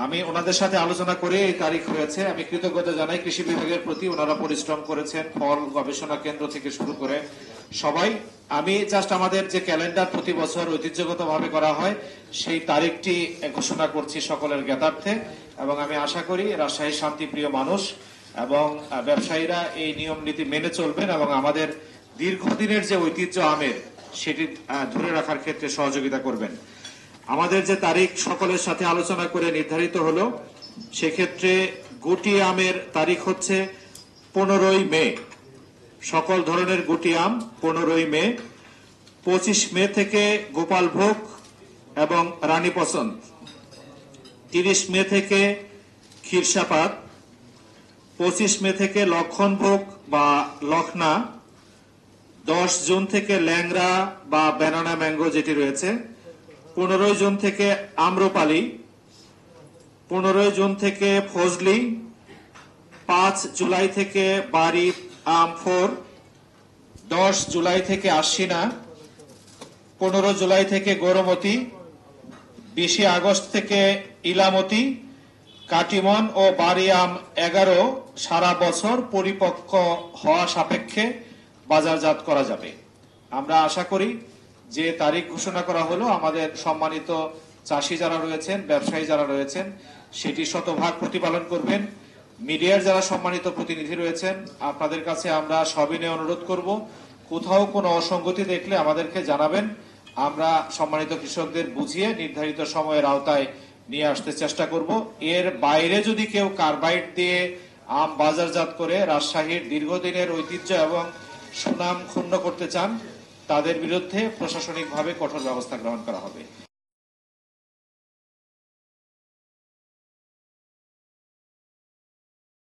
আমি ওনাদের সাথে আলোচনা করে এই তারিখ হয়েছে। আমি কৃতজ্ঞতা জানাই কৃষি বিভাগের প্রতি, ওনারা পরিশ্রম করেছেন, ফল গবেষণা কেন্দ্র থেকে শুরু করে সবাই। আমি জাস্ট আমাদের যে ক্যালেন্ডার প্রতি বছর ঐতিহ্যগতভাবে করা হয় সেই তারিখটি ঘোষণা করছি সকলের জ্ঞাতার্থে, এবং আমি আশা করি রাজশাহীর শান্তিপ্রিয় মানুষ এবং ব্যবসায়ীরা এই নিয়ম নীতি মেনে চলবেন এবং আমাদের দীর্ঘদিনের যে ঐতিহ্য আমের সেটি ধরে রাখার ক্ষেত্রে সহযোগিতা করবেন। আমাদের যে তারিখ সকলের সাথে আলোচনা করে নির্ধারিত হলো, সেক্ষেত্রে গুটি আমের তারিখ হচ্ছে 15ই মে। সকল ধরনের গুটি আম 15ই মে। 25 মে থেকে গোপালভোগ এবং রানী পছন্দ। 30 মে থেকে ক্ষীরসাপাত। 25 মে থেকে লক্ষণভোগ বা লখনা। 10 জুন থেকে ল্যাংড়া বা ব্যানানা ম্যাঙ্গো যেটি রয়েছে। 15 জুন থেকে আম্রপালি। 15 জুন থেকে ফজলি। 5 জুলাই থেকে বাড়ি আম 4। 10 জুলাই থেকে আশ্বিনা। 15 জুলাই থেকে গৌরমতি। 20 আগস্ট থেকে ইলামতি। কাটিমন ও বাড়ি আম 11 সারা বছর পরিপক্ক হওয়া সাপেক্ষে বাজারজাত করা যাবে। আমরা আশা করি যে তারিখ ঘোষণা করা হলো, আমাদের সম্মানিত চাষি যারা রয়েছেন, ব্যবসায়ী যারা রয়েছেন, সেটি শতভাগ প্রতিপালন করবেন। মিডিয়ার যারা সম্মানিত প্রতিনিধি রয়েছেন, আপনাদের কাছে আমরা সবিনয়ে অনুরোধ করব, কোথাও কোনো অসঙ্গতি দেখলে আমাদেরকে জানাবেন। আমরা সম্মানিত কৃষকদের বুঝিয়ে নির্ধারিত সময়ের আওতায় নিয়ে আসতে চেষ্টা করব। এর বাইরে যদি কেউ কার্বাইড দিয়ে আম বাজারজাত করে রাজশাহীর দীর্ঘদিনের ঐতিহ্য এবং সুনাম ক্ষুণ্ণ করতে চান, তাদের বিরুদ্ধে প্রশাসনিকভাবে কঠোর ব্যবস্থা গ্রহণ করা হবে।